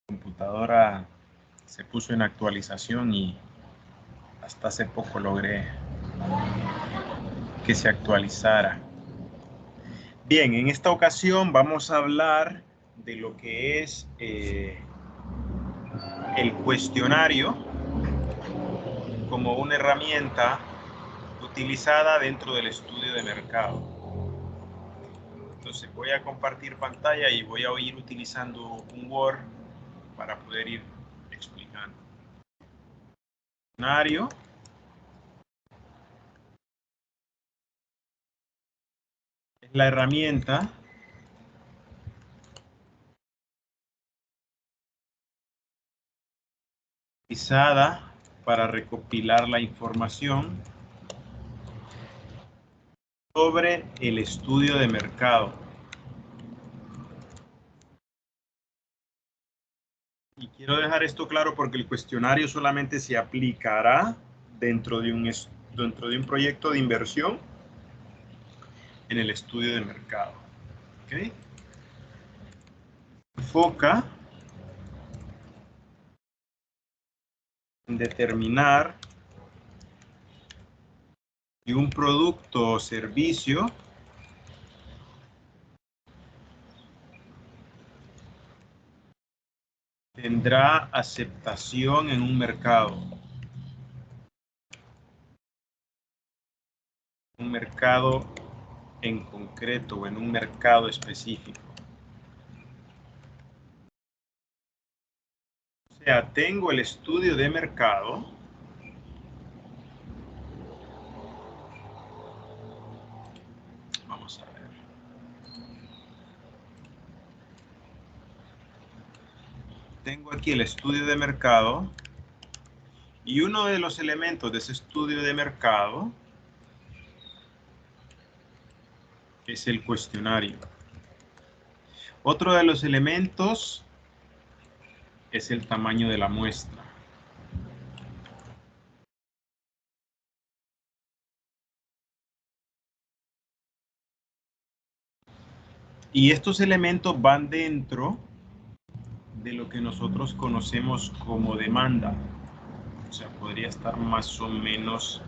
computadora se puso en actualización y hasta hace poco logré que se actualizara. Bien, en esta ocasión vamos a hablar de lo que es el cuestionario como una herramienta utilizada dentro del estudio de mercado. Entonces voy a compartir pantalla y voy a ir utilizando un Word para poder ir explicando. Cuestionario. Es la herramienta utilizada para recopilar la información sobre el estudio de mercado. Y quiero dejar esto claro porque el cuestionario solamente se aplicará dentro de un proyecto de inversión en el estudio de mercado. ¿Okay? Enfoca en determinar si un producto o servicio tendrá aceptación en un mercado. Un mercado en concreto o en un mercado específico. O sea, tengo el estudio de mercado. Vamos a ver. Tengo aquí el estudio de mercado y uno de los elementos de ese estudio de mercado es el cuestionario. Otro de los elementos es el tamaño de la muestra. Y estos elementos van dentro de lo que nosotros conocemos como demanda. O sea, podría estar más o menos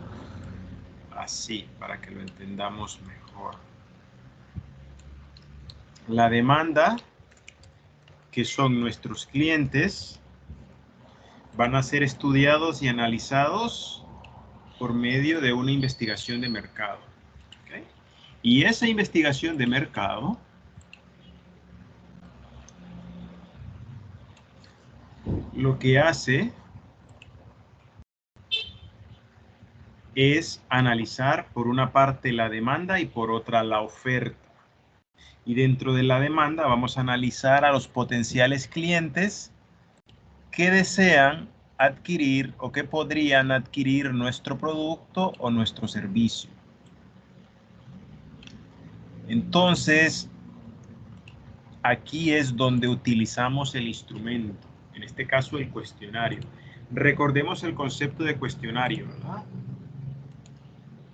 así para que lo entendamos mejor. La demanda, que son nuestros clientes, van a ser estudiados y analizados por medio de una investigación de mercado. ¿Okay? Y esa investigación de mercado lo que hace es analizar por una parte la demanda y por otra la oferta. Y dentro de la demanda vamos a analizar a los potenciales clientes que desean adquirir o que podrían adquirir nuestro producto o nuestro servicio. Entonces, aquí es donde utilizamos el instrumento, en este caso el cuestionario. Recordemos el concepto de cuestionario, ¿verdad?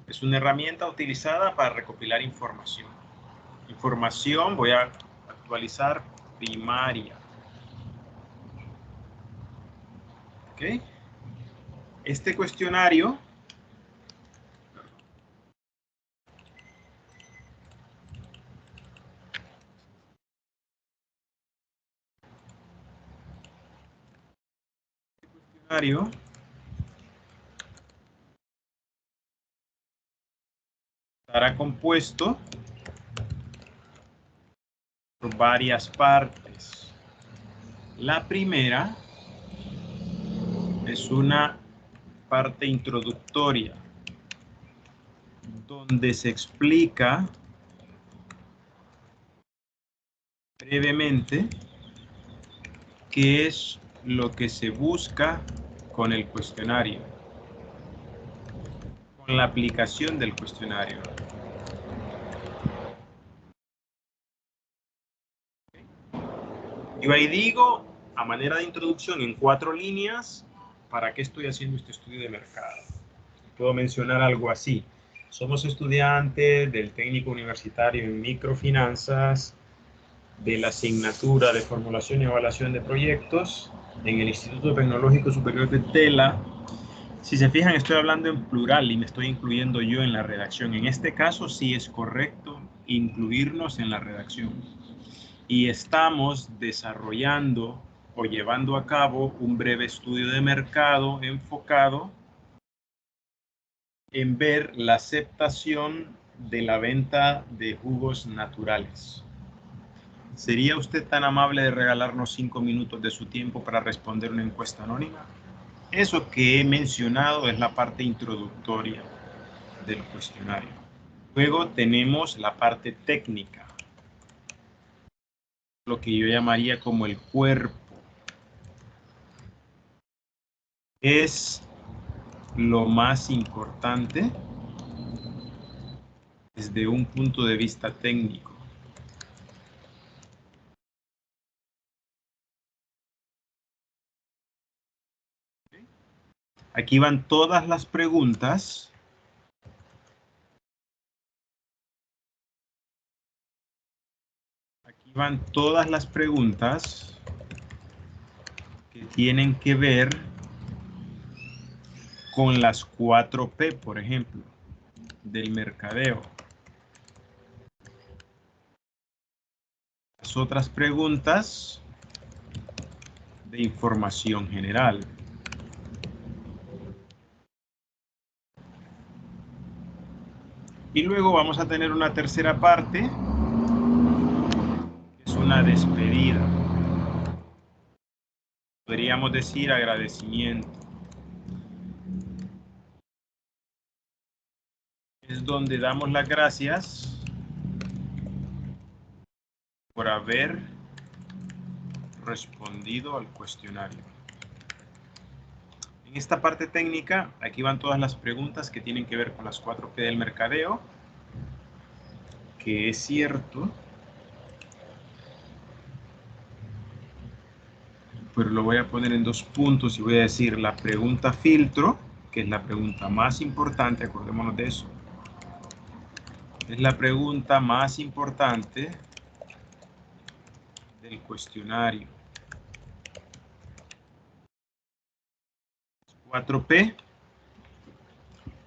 Es una herramienta utilizada para recopilar información. Información, voy a actualizar primaria. ¿Ok? Este cuestionario estará compuesto por varias partes. La primera es una parte introductoria donde se explica brevemente qué es lo que se busca con el cuestionario, con la aplicación del cuestionario. Yo ahí digo, a manera de introducción, en 4 líneas, ¿para qué estoy haciendo este estudio de mercado? Puedo mencionar algo así. Somos estudiantes del técnico universitario en microfinanzas de la asignatura de formulación y evaluación de proyectos en el Instituto Tecnológico Superior de Tela. Si se fijan, estoy hablando en plural y me estoy incluyendo yo en la redacción. En este caso sí es correcto incluirnos en la redacción. Y estamos desarrollando o llevando a cabo un breve estudio de mercado enfocado en ver la aceptación de la venta de jugos naturales. ¿Sería usted tan amable de regalarnos 5 minutos de su tiempo para responder una encuesta anónima? Eso que he mencionado es la parte introductoria del cuestionario. Luego tenemos la parte técnica, lo que yo llamaría como el cuerpo. Es lo más importante desde un punto de vista técnico. Aquí van todas las preguntas. Aquí van todas las preguntas que tienen que ver con las 4P, por ejemplo, del mercadeo. Las otras preguntas de información general. Y luego vamos a tener una tercera parte, que es una despedida. Podríamos decir agradecimiento. Es donde damos las gracias por haber respondido al cuestionario. En esta parte técnica, aquí van todas las preguntas que tienen que ver con las 4P del mercadeo, que es cierto, pero lo voy a poner en 2 puntos y voy a decir la pregunta filtro, que es la pregunta más importante, acordémonos de eso. Es la pregunta más importante del cuestionario. 4P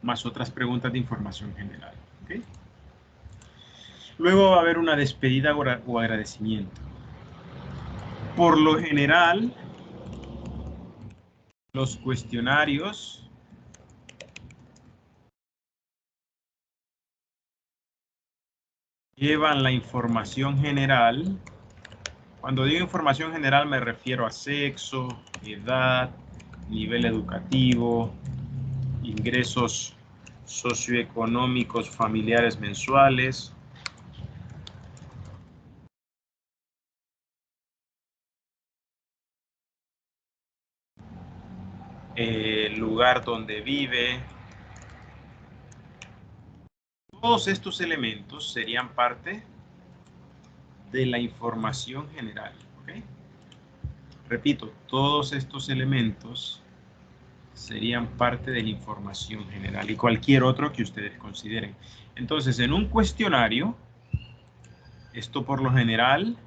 más otras preguntas de información general. ¿Okay? Luego va a haber una despedida o agradecimiento. Por lo general, los cuestionarios llevan la información general. Cuando digo información general me refiero a sexo, edad, nivel educativo, ingresos socioeconómicos familiares mensuales, el lugar donde vive. Todos estos elementos serían parte de la información general. ¿Okay? Repito, todos estos elementos serían parte de la información general y cualquier otro que ustedes consideren. Entonces, en un cuestionario, esto por lo general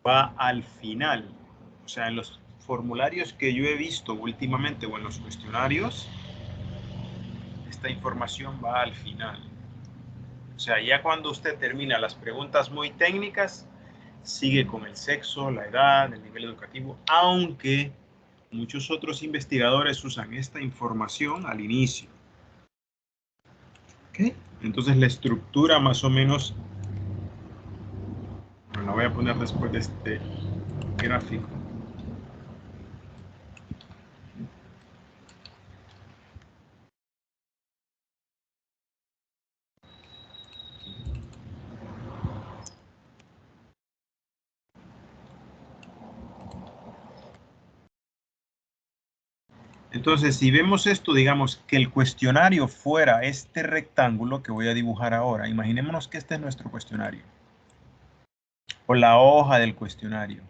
va al final. O sea, en los formularios que yo he visto últimamente o en los cuestionarios, esta información va al final. O sea, ya cuando usted termina las preguntas muy técnicas, sigue con el sexo, la edad, el nivel educativo, aunque muchos otros investigadores usan esta información al inicio. ¿Okay? Entonces la estructura más o menos, bueno, la voy a poner después de este gráfico. Entonces, si vemos esto, digamos que el cuestionario fuera este rectángulo que voy a dibujar ahora. Imaginémonos que este es nuestro cuestionario. O la hoja del cuestionario.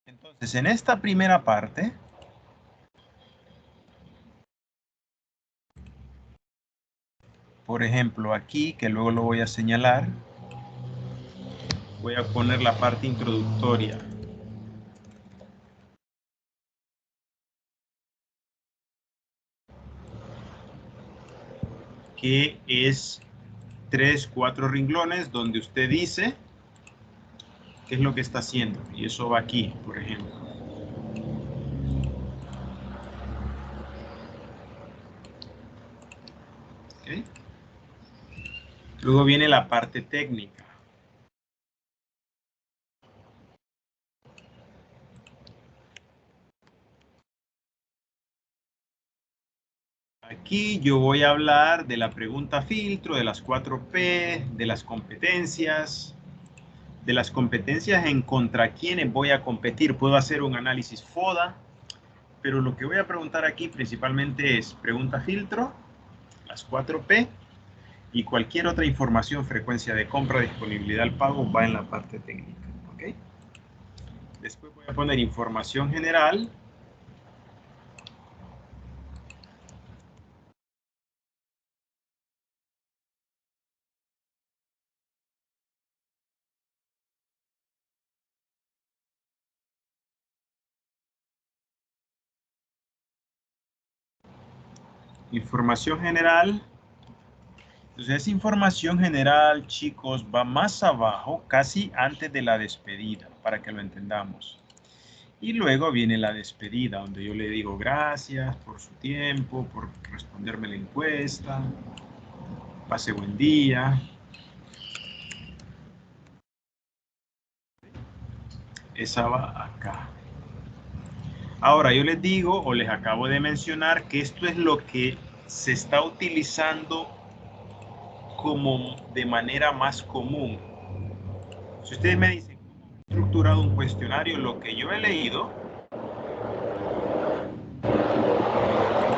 Entonces, en esta primera parte, Por ejemplo, aquí, que luego lo voy a señalar, voy a poner la parte introductoria. Que es 3, 4 renglones donde usted dice qué es lo que está haciendo. Y eso va aquí, por ejemplo. ¿Okay? Luego viene la parte técnica. Aquí yo voy a hablar de la pregunta filtro, de las 4P, de las competencias en contra quiénes voy a competir. Puedo hacer un análisis FODA, pero lo que voy a preguntar aquí principalmente es pregunta filtro, las 4P, y cualquier otra información, frecuencia de compra, disponibilidad al pago, va en la parte técnica. ¿Okay? Después voy a poner información general. Información general. Entonces, esa información general, chicos, va más abajo, casi antes de la despedida, para que lo entendamos. Y luego viene la despedida, donde yo le digo gracias por su tiempo, por responderme la encuesta, pase buen día. Esa va acá. Ahora, yo les digo, o les acabo de mencionar, que esto es lo que se está utilizando como de manera más común. Si ustedes me dicen cómo he estructurado un cuestionario, lo que yo he leído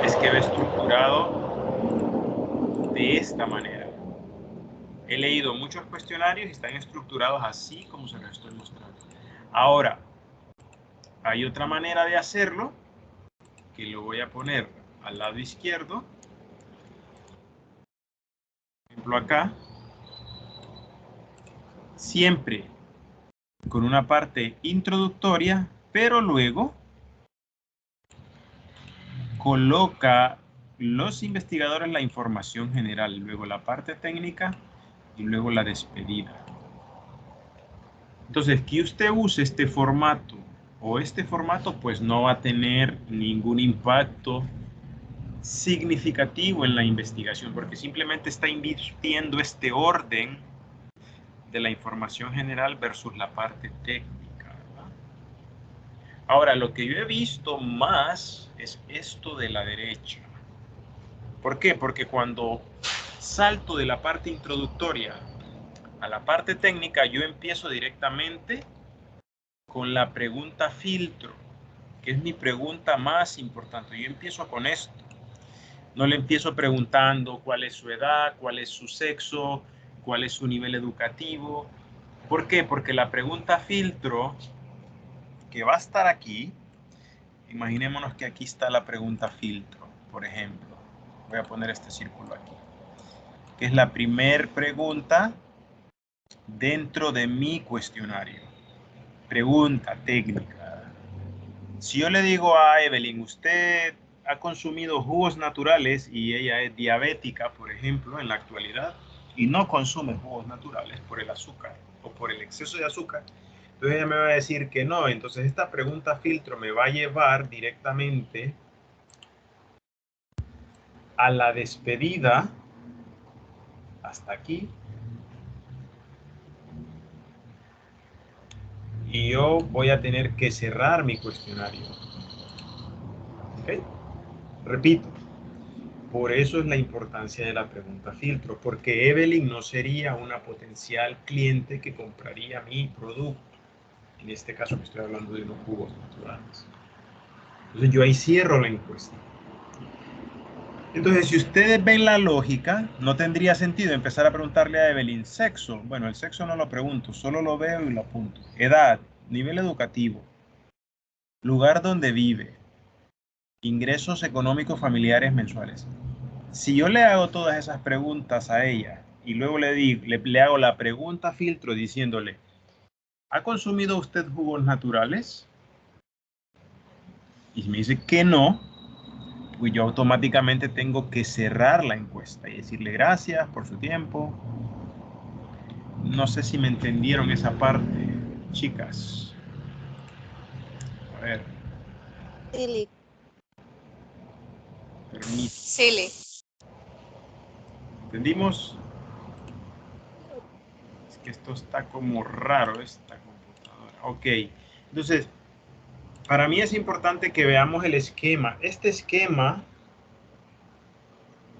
es que he estructurado de esta manera. He leído muchos cuestionarios y están estructurados así como se los estoy mostrando. Ahora, hay otra manera de hacerlo, que lo voy a poner al lado izquierdo. Por ejemplo, acá. Siempre con una parte introductoria, pero luego coloca los investigadores la información general, luego la parte técnica y luego la despedida. Entonces, que usted use este formato o este formato, pues no va a tener ningún impacto significativo en la investigación, porque simplemente está invirtiendo este orden de la información general versus la parte técnica, ¿verdad? Ahora, lo que yo he visto más es esto de la derecha. ¿Por qué? Porque cuando salto de la parte introductoria a la parte técnica, yo empiezo directamente con la pregunta filtro, que es mi pregunta más importante. Yo empiezo con esto. No le empiezo preguntando cuál es su edad, cuál es su sexo, cuál es su nivel educativo. ¿Por qué? Porque la pregunta filtro, que va a estar aquí, imaginémonos que aquí está la pregunta filtro, por ejemplo. Voy a poner este círculo aquí, que es la primera pregunta dentro de mi cuestionario. Pregunta técnica. Si yo le digo a Evelyn, usted ha consumido jugos naturales y ella es diabética, por ejemplo, en la actualidad, y no consume jugos naturales por el azúcar o por el exceso de azúcar, entonces ella me va a decir que no. Entonces esta pregunta filtro me va a llevar directamente a la despedida, hasta aquí, y yo voy a tener que cerrar mi cuestionario. ¿Ok? Repito, por eso es la importancia de la pregunta filtro, porque Evelyn no sería una potencial cliente que compraría mi producto. En este caso que estoy hablando de unos jugos naturales. Entonces yo ahí cierro la encuesta. Entonces, si ustedes ven la lógica, no tendría sentido empezar a preguntarle a Evelyn sexo. Bueno, el sexo no lo pregunto, solo lo veo y lo apunto. Edad, nivel educativo, lugar donde vive, ingresos económicos familiares mensuales. Si yo le hago todas esas preguntas a ella y luego le hago la pregunta filtro diciéndole, ¿ha consumido usted jugos naturales? Y si me dice que no, pues yo automáticamente tengo que cerrar la encuesta y decirle gracias por su tiempo. No sé si me entendieron esa parte, chicas. A ver. Silly. Permítame. Silly. ¿Entendimos? Es que esto está como raro, esta computadora. Ok, entonces, para mí es importante que veamos el esquema. Este esquema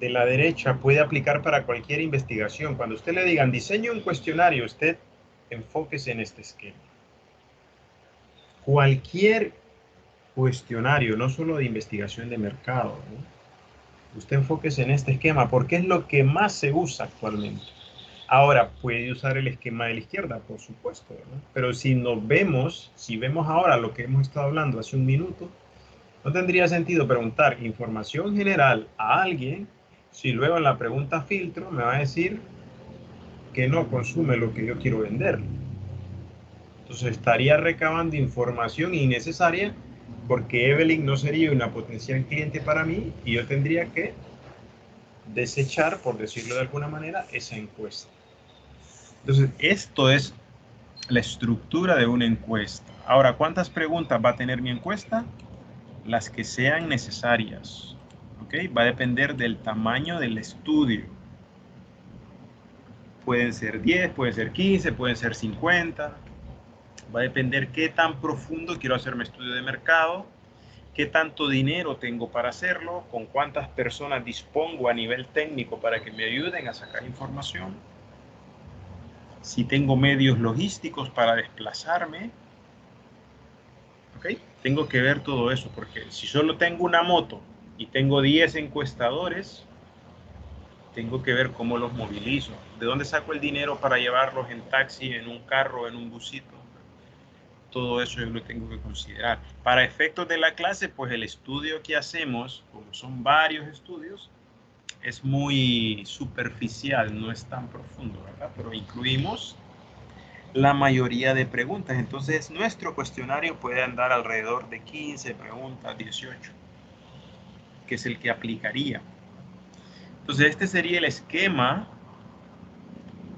de la derecha puede aplicar para cualquier investigación. Cuando usted le digan diseñe un cuestionario, usted enfóquese en este esquema. Cualquier cuestionario, no solo de investigación de mercado, ¿no? Usted enfóquese en este esquema porque es lo que más se usa actualmente. Ahora, puede usar el esquema de la izquierda, por supuesto, ¿no? Pero si vemos ahora lo que hemos estado hablando hace un minuto, no tendría sentido preguntar información general a alguien si luego en la pregunta filtro me va a decir que no consume lo que yo quiero vender. Entonces estaría recabando información innecesaria porque Evelyn no sería una potencial cliente para mí y yo tendría que desechar, por decirlo de alguna manera, esa encuesta. Entonces, esto es la estructura de una encuesta. Ahora, ¿cuántas preguntas va a tener mi encuesta? Las que sean necesarias. ¿Ok? Va a depender del tamaño del estudio. Pueden ser 10, pueden ser 15, pueden ser 50. Va a depender qué tan profundo quiero hacer mi estudio de mercado, qué tanto dinero tengo para hacerlo, con cuántas personas dispongo a nivel técnico para que me ayuden a sacar información, si tengo medios logísticos para desplazarme. ¿Ok? Tengo que ver todo eso, porque si solo tengo una moto y tengo 10 encuestadores, tengo que ver cómo los movilizo. ¿De dónde saco el dinero para llevarlos en taxi, en un carro, en un busito? Todo eso yo lo tengo que considerar. Para efectos de la clase, pues el estudio que hacemos, como son varios estudios, es muy superficial, no es tan profundo, ¿verdad? Pero incluimos la mayoría de preguntas. Entonces, nuestro cuestionario puede andar alrededor de 15 preguntas, 18, que es el que aplicaría. Entonces, este sería el esquema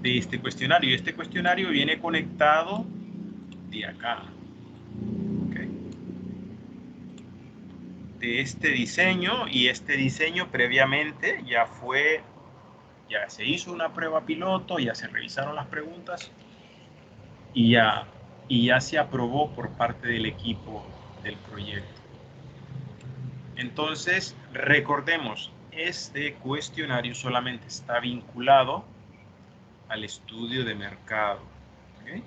de este cuestionario. Este cuestionario viene conectado de acá. ¿Okay? De este diseño, y este diseño previamente ya se hizo una prueba piloto, ya se revisaron las preguntas y ya se aprobó por parte del equipo del proyecto. Entonces, recordemos, este cuestionario solamente está vinculado al estudio de mercado. ¿Okay?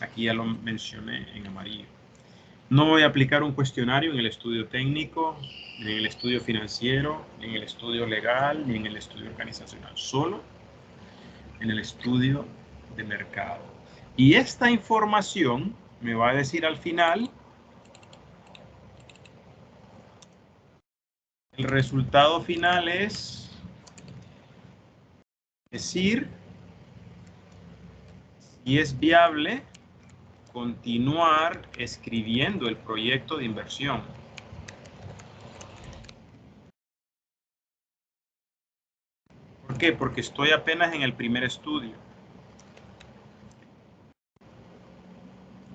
Aquí ya lo mencioné en amarillo. No voy a aplicar un cuestionario en el estudio técnico, ni en el estudio financiero, ni en el estudio legal, ni en el estudio organizacional. Solo en el estudio de mercado. Y esta información me va a decir al final el resultado final es decir si es viable continuar escribiendo el proyecto de inversión. ¿Por qué? Porque estoy apenas en el primer estudio.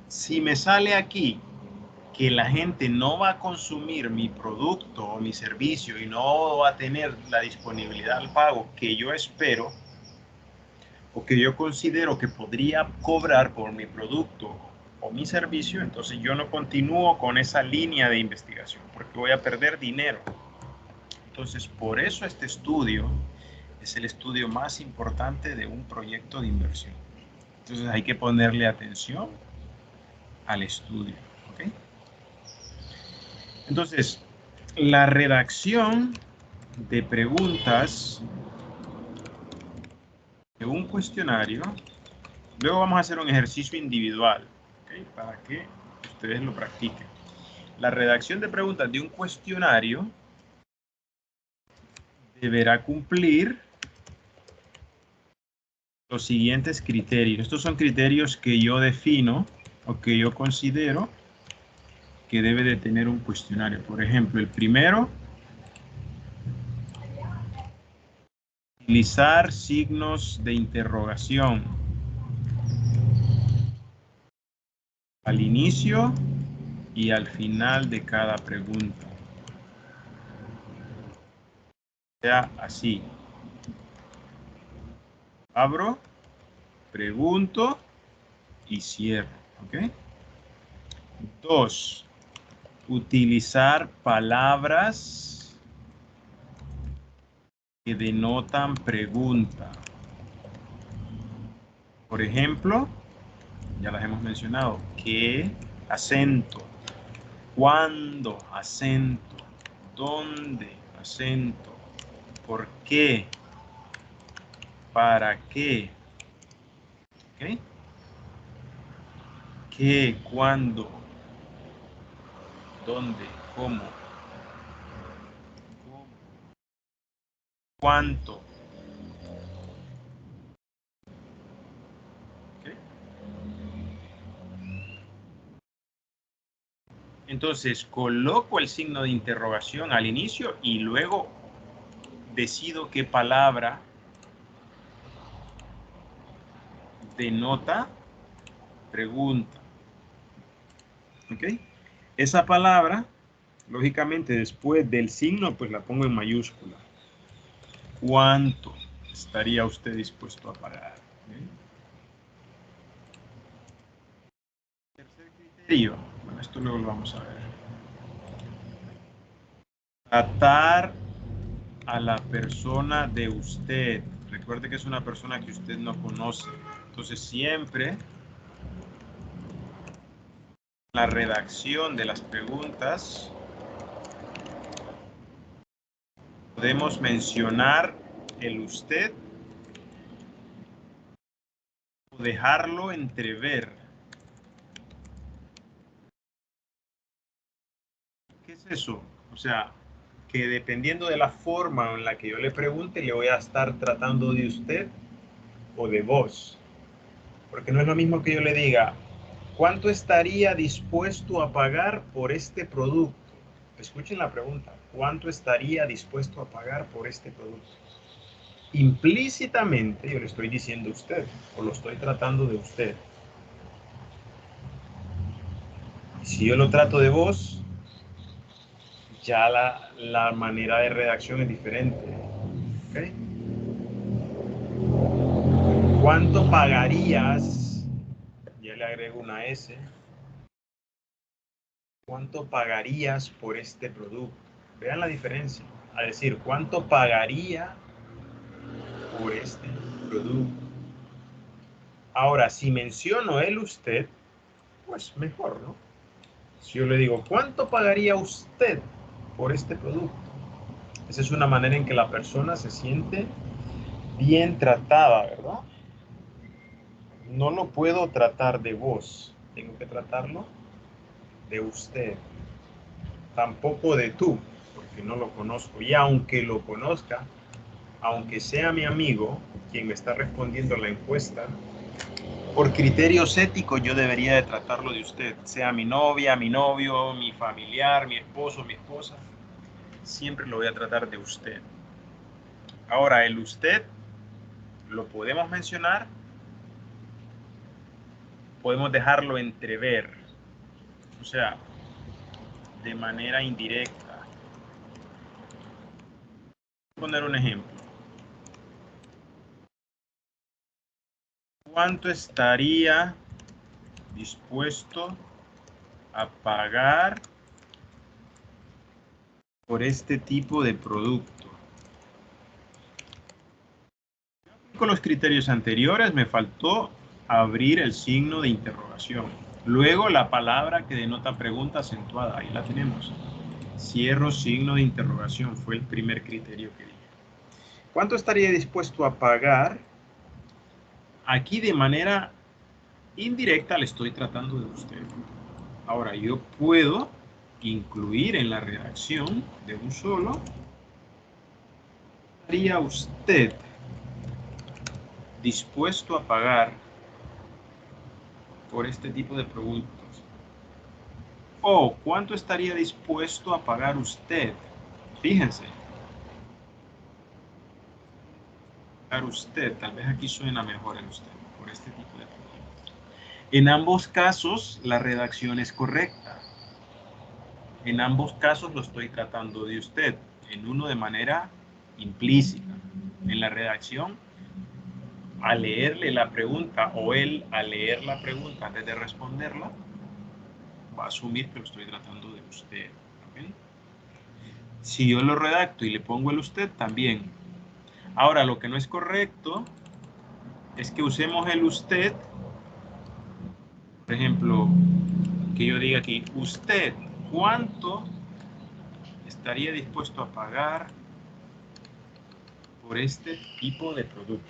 Si me sale aquí que la gente no va a consumir mi producto o mi servicio y no va a tener la disponibilidad al pago que yo espero o que yo considero que podría cobrar por mi producto o mi servicio, entonces yo no continúo con esa línea de investigación porque voy a perder dinero. Entonces, por eso este estudio es el estudio más importante de un proyecto de inversión. Entonces hay que ponerle atención al estudio. ¿Okay? Entonces, la redacción de preguntas de un cuestionario, luego vamos a hacer un ejercicio individual, ¿okay? Para que ustedes lo practiquen. La redacción de preguntas de un cuestionario deberá cumplir los siguientes criterios. Estos son criterios que yo defino o que yo considero que debe de tener un cuestionario. Por ejemplo, el primero, utilizar signos de interrogación al inicio y al final de cada pregunta. O sea, así. Abro, pregunto y cierro. ¿Ok? 2. Utilizar palabras que denotan pregunta. Por ejemplo, ya las hemos mencionado. ¿Qué? Acento. ¿Cuándo? Acento. ¿Dónde? Acento. ¿Por qué? ¿Para qué? ¿Ok? ¿Qué? ¿Cuándo? ¿Dónde? ¿Cómo? ¿Cómo? ¿Cuánto? ¿Ok? Entonces, coloco el signo de interrogación al inicio y luego decido qué palabra denota pregunta. ¿Ok? Esa palabra, lógicamente, después del signo, pues la pongo en mayúscula. ¿Cuánto estaría usted dispuesto a pagar? ¿Okay? Tercer criterio. Bueno, esto luego lo vamos a ver. Tratar a la persona de usted. Recuerde que es una persona que usted no conoce. Entonces siempre la redacción de las preguntas podemos mencionar el usted o dejarlo entrever. ¿Qué es eso? O sea, que dependiendo de la forma en la que yo le pregunte, le voy a estar tratando de usted o de vos. Porque no es lo mismo que yo le diga, ¿cuánto estaría dispuesto a pagar por este producto? Escuchen la pregunta, ¿cuánto estaría dispuesto a pagar por este producto? Implícitamente yo le estoy diciendo a usted, o lo estoy tratando de usted. Si yo lo trato de vos, ya la manera de redacción es diferente. ¿Okay? ¿Cuánto pagarías? Ya le agrego una S. ¿Cuánto pagarías por este producto? Vean la diferencia. A decir, ¿cuánto pagaría por este producto? Ahora, si menciono el usted, pues mejor, ¿no? Si yo le digo, ¿cuánto pagaría usted por este producto? Esa es una manera en que la persona se siente bien tratada, ¿verdad? No lo puedo tratar de vos, tengo que tratarlo de usted. Tampoco de tú, porque no lo conozco. Y aunque lo conozca, aunque sea mi amigo quien me está respondiendo a la encuesta, por criterios éticos yo debería de tratarlo de usted, sea mi novia, mi novio, mi familiar, mi esposo, mi esposa, siempre lo voy a tratar de usted. Ahora, el usted lo podemos mencionar, podemos dejarlo entrever, o sea, de manera indirecta. Voy a poner un ejemplo. ¿Cuánto estaría dispuesto a pagar por este tipo de producto? Con los criterios anteriores me faltó abrir el signo de interrogación. Luego la palabra que denota pregunta acentuada, ahí la tenemos. Cierro signo de interrogación, fue el primer criterio que dije. ¿Cuánto estaría dispuesto a pagar? Aquí de manera indirecta le estoy tratando de usted. Ahora yo puedo incluir en la redacción de un solo ¿Estaría usted dispuesto a pagar por este tipo de productos? O ¿cuánto estaría dispuesto a pagar usted? Fíjense. Pagar usted, tal vez aquí suena mejor en usted, por este tipo de productos. En ambos casos, la redacción es correcta. En ambos casos lo estoy tratando de usted. En uno de manera implícita. En la redacción, al leerle la pregunta o él al leer la pregunta antes de responderla, va a asumir que lo estoy tratando de usted. ¿Okay? Si yo lo redacto y le pongo el usted, también. Ahora, lo que no es correcto es que usemos el usted. Por ejemplo, que yo diga aquí, usted, ¿cuánto estaría dispuesto a pagar por este tipo de producto?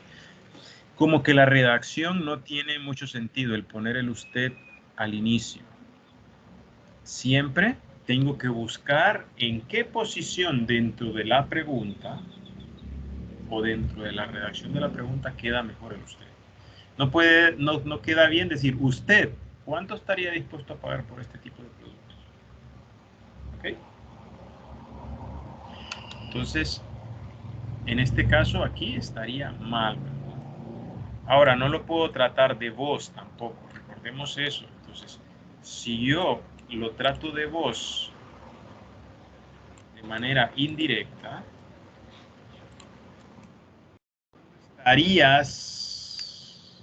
Como que la redacción no tiene mucho sentido el poner el usted al inicio. Siempre tengo que buscar en qué posición dentro de la pregunta o dentro de la redacción de la pregunta queda mejor el usted. No queda bien decir usted, ¿cuánto estaría dispuesto a pagar por este tipo de productos? ¿Ok? Entonces, en este caso aquí estaría mal. Ahora, no lo puedo tratar de vos tampoco, recordemos eso. Entonces, si yo lo trato de vos de manera indirecta, estarías,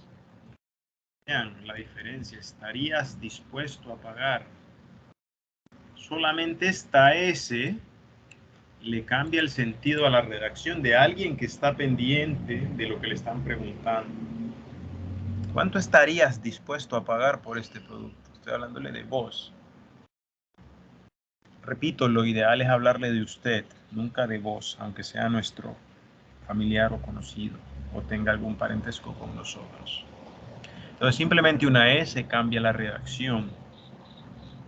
vean la diferencia, estarías dispuesto a pagar. Solamente esta S le cambia el sentido a la redacción de alguien que está pendiente de lo que le están preguntando. ¿Cuánto estarías dispuesto a pagar por este producto? Estoy hablándole de vos. Repito, lo ideal es hablarle de usted, nunca de vos, aunque sea nuestro familiar o conocido o tenga algún parentesco con nosotros. Entonces, simplemente una S cambia la redacción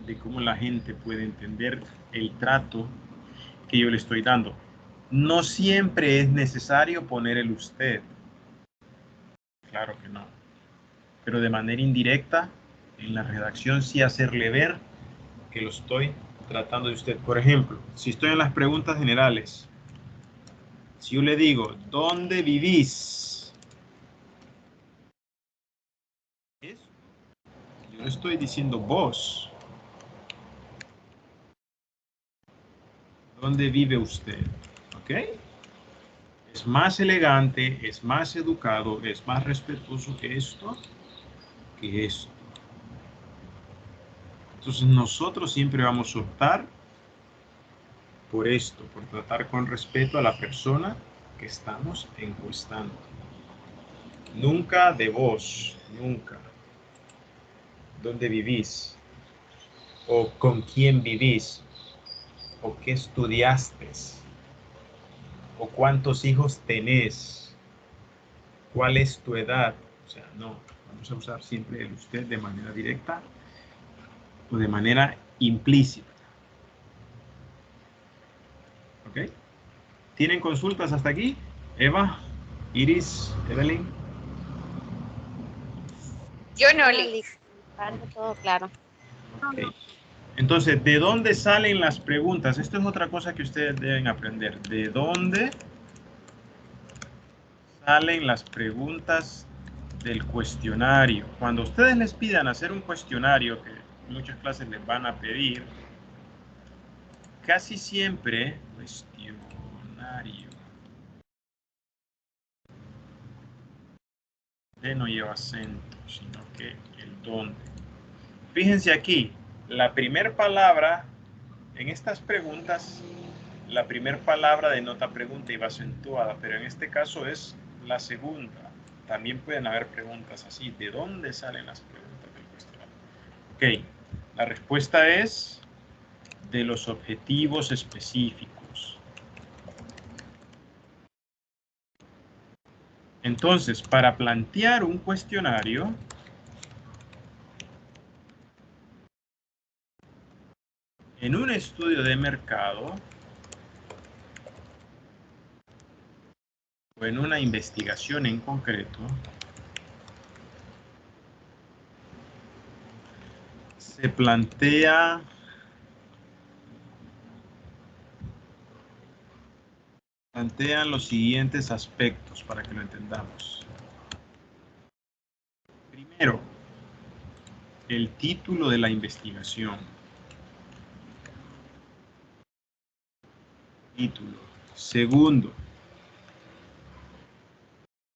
de cómo la gente puede entender el trato que yo le estoy dando. No siempre es necesario poner el usted. Claro que no. Pero de manera indirecta, en la redacción sí hacerle ver que lo estoy tratando de usted. Por ejemplo, si estoy en las preguntas generales, si yo le digo, ¿dónde vivís? Yo le estoy diciendo vos. ¿Dónde vive usted? ¿Ok? Es más elegante, es más educado, es más respetuoso que esto. Entonces nosotros siempre vamos a optar por esto, por tratar con respeto a la persona que estamos encuestando. Nunca de vos, nunca. ¿Dónde vivís? ¿O con quién vivís? ¿O qué estudiaste? ¿O cuántos hijos tenés? ¿Cuál es tu edad? O sea, no, vamos a usar siempre el usted de manera directa o de manera implícita. ¿Ok? ¿Tienen consultas hasta aquí? Eva, Iris, Evelyn. Yo no, Liz. Todo claro. Okay. Entonces, ¿de dónde salen las preguntas? Esto es otra cosa que ustedes deben aprender. ¿De dónde salen las preguntas del cuestionario? Cuando ustedes les pidan hacer un cuestionario, que en muchas clases les van a pedir, casi siempre, cuestionario, no lleva acento, sino que el dónde. Fíjense aquí, la primera palabra en estas preguntas, la primera palabra denota pregunta y va acentuada, pero en este caso es la segunda. También pueden haber preguntas así. ¿De dónde salen las preguntas del cuestionario? Ok, la respuesta es de los objetivos específicos. Entonces, para plantear un cuestionario, en un estudio de mercado, o en una investigación en concreto, se plantean los siguientes aspectos para que lo entendamos. Primero, el título de la investigación. Título. Segundo,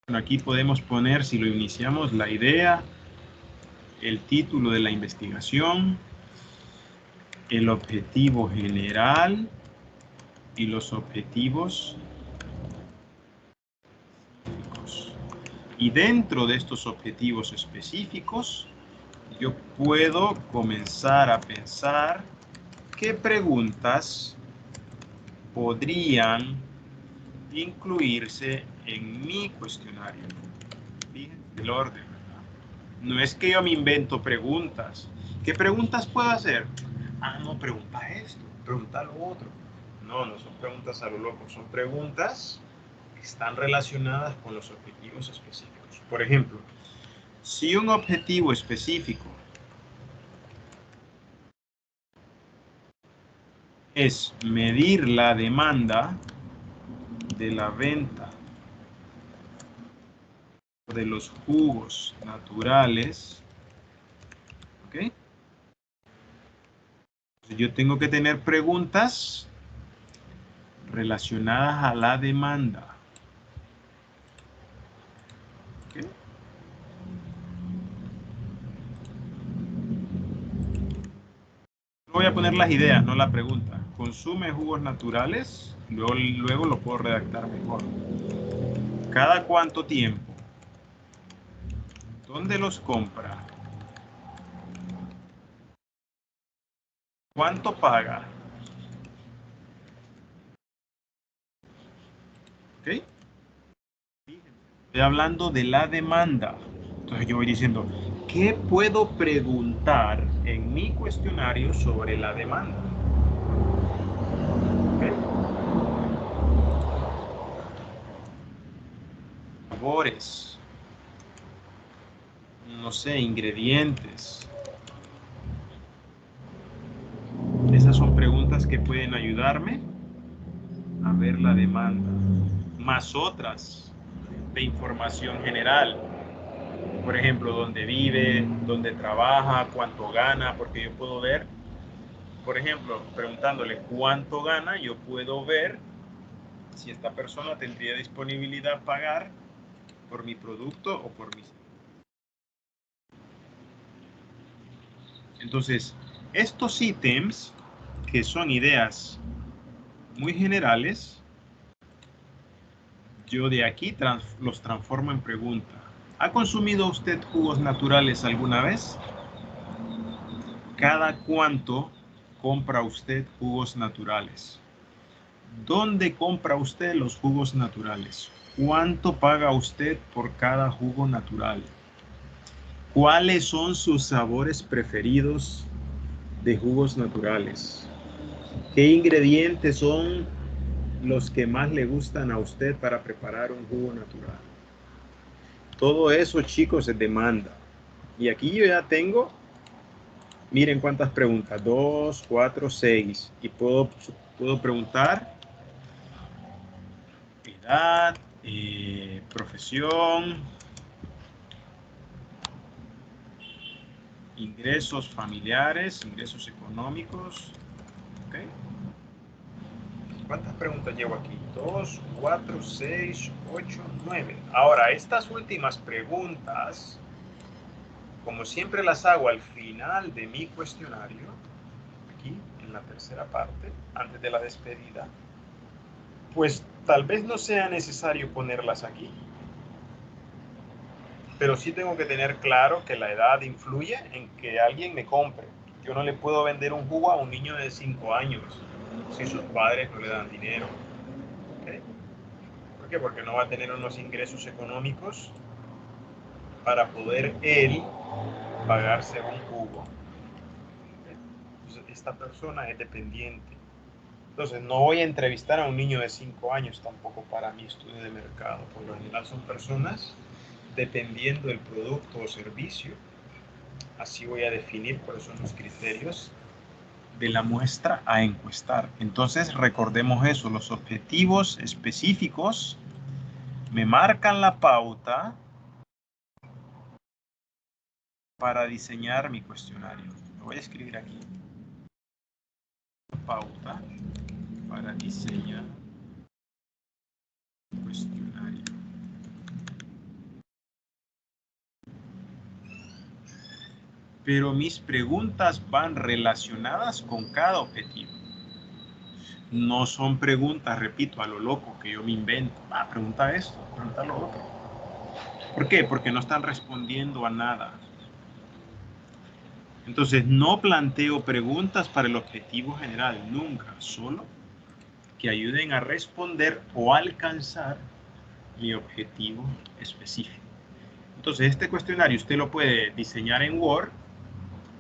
bueno, aquí podemos poner, si lo iniciamos, la idea, el título de la investigación, el objetivo general y los objetivos específicos. Y dentro de estos objetivos específicos, yo puedo comenzar a pensar qué preguntas podrían incluirse en mi cuestionario. Fíjense el orden, ¿verdad? No es que yo me invento preguntas. ¿Qué preguntas puedo hacer? Ah, no, pregunta esto, pregunta lo otro. No, no son preguntas a lo loco, son preguntas que están relacionadas con los objetivos específicos. Por ejemplo, si un objetivo específico es medir la demanda de la venta de los jugos naturales, ¿ok? Entonces yo tengo que tener preguntas relacionadas a la demanda. ¿Okay? Voy a poner las ideas, no la pregunta. ¿Consume jugos naturales? Luego lo puedo redactar mejor. ¿Cada cuánto tiempo? ¿Dónde los compra? ¿Cuánto paga? ¿Ok? Estoy hablando de la demanda. Entonces yo voy diciendo, ¿qué puedo preguntar en mi cuestionario sobre la demanda? ¿Okay? Sabores, no sé, ingredientes. Esas son preguntas que pueden ayudarme a ver la demanda, más otras de información general. Por ejemplo, dónde vive, dónde trabaja, cuánto gana, porque yo puedo ver, por ejemplo, preguntándole cuánto gana, yo puedo ver si esta persona tendría disponibilidad a pagar por mi producto o por mi servicio. Entonces, estos ítems, que son ideas muy generales, yo de aquí los transformo en pregunta. ¿Ha consumido usted jugos naturales alguna vez? ¿Cada cuánto compra usted jugos naturales? ¿Dónde compra usted los jugos naturales? ¿Cuánto paga usted por cada jugo natural? ¿Cuáles son sus sabores preferidos de jugos naturales? ¿Qué ingredientes son los que más le gustan a usted para preparar un jugo natural? Todo eso, chicos, es demanda. Y aquí yo ya tengo, miren cuántas preguntas, 2, 4, 6. Y puedo preguntar edad, profesión, ingresos familiares, ingresos económicos. ¿Okay? ¿Cuántas preguntas llevo aquí? 2, 4, 6, 8, 9. Ahora, estas últimas preguntas, como siempre las hago al final de mi cuestionario, aquí en la tercera parte, antes de la despedida, pues tal vez no sea necesario ponerlas aquí. Pero sí tengo que tener claro que la edad influye en que alguien me compre. Yo no le puedo vender un jugo a un niño de 5 años si sus padres no le dan dinero. ¿Okay? ¿Por qué? Porque no va a tener unos ingresos económicos para poder él pagarse un jugo. ¿Okay? Entonces, esta persona es dependiente. Entonces, no voy a entrevistar a un niño de 5 años tampoco para mi estudio de mercado. Por lo general son personas, dependiendo del producto o servicio, así voy a definir cuáles son los criterios de la muestra a encuestar. Entonces, recordemos eso, los objetivos específicos me marcan la pauta para diseñar mi cuestionario. Lo voy a escribir aquí. Pauta para diseñar cuestionario. Pero mis preguntas van relacionadas con cada objetivo. No son preguntas, repito, a lo loco que yo me invento. Ah, pregunta esto, pregunta lo otro. ¿Por qué? Porque no están respondiendo a nada. Entonces, no planteo preguntas para el objetivo general, nunca, solo que ayuden a responder o alcanzar mi objetivo específico. Entonces, este cuestionario usted lo puede diseñar en Word,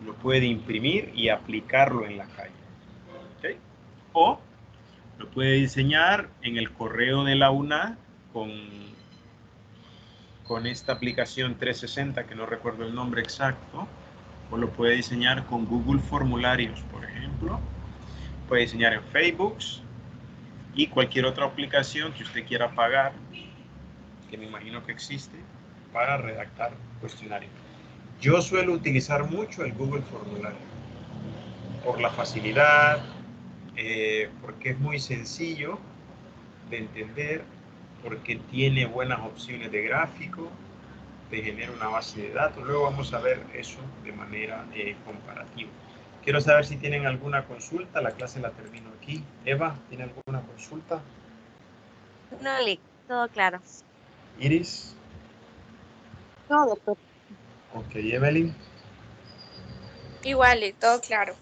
lo puede imprimir y aplicarlo en la calle. ¿Okay? O lo puede diseñar en el correo de la UNA con esta aplicación 360, que no recuerdo el nombre exacto, o lo puede diseñar con Google Formularios, por ejemplo. Puede diseñar en Facebook y cualquier otra aplicación que usted quiera pagar, que me imagino que existe, para redactar cuestionarios. Yo suelo utilizar mucho el Google Formulario por la facilidad, porque es muy sencillo de entender, porque tiene buenas opciones de gráfico, te genera una base de datos. Luego vamos a ver eso de manera comparativa. Quiero saber si tienen alguna consulta. La clase la termino aquí. Eva, ¿tiene alguna consulta? No, Lick, todo claro. Iris. No, doctor. Ok, Evelyn. Igual, Lick, todo claro.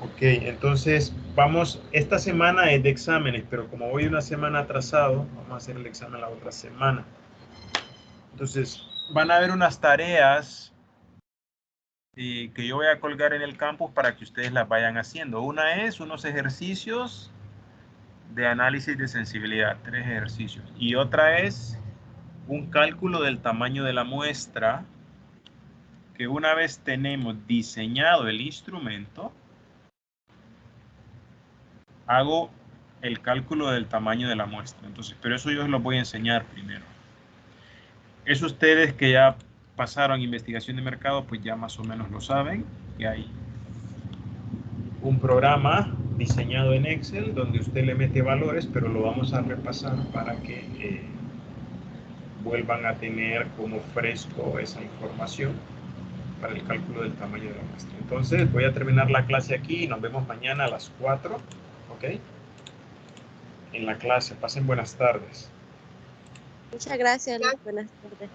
Ok, entonces vamos, esta semana es de exámenes, pero como voy una semana atrasado, vamos a hacer el examen la otra semana. Entonces, van a haber unas tareas que yo voy a colgar en el campus para que ustedes las vayan haciendo. Una es unos ejercicios de análisis de sensibilidad, 3 ejercicios. Y otra es un cálculo del tamaño de la muestra, que una vez tenemos diseñado el instrumento, hago el cálculo del tamaño de la muestra. Entonces, pero eso yo los voy a enseñar primero. Eso ustedes que ya pasaron investigación de mercado, pues ya más o menos lo saben, que hay un programa diseñado en Excel donde usted le mete valores, pero lo vamos a repasar para que vuelvan a tener como fresco esa información para el cálculo del tamaño de la muestra. Entonces voy a terminar la clase aquí y nos vemos mañana a las 4, ¿ok? En la clase. Pasen buenas tardes. Muchas gracias, Lick. Buenas tardes.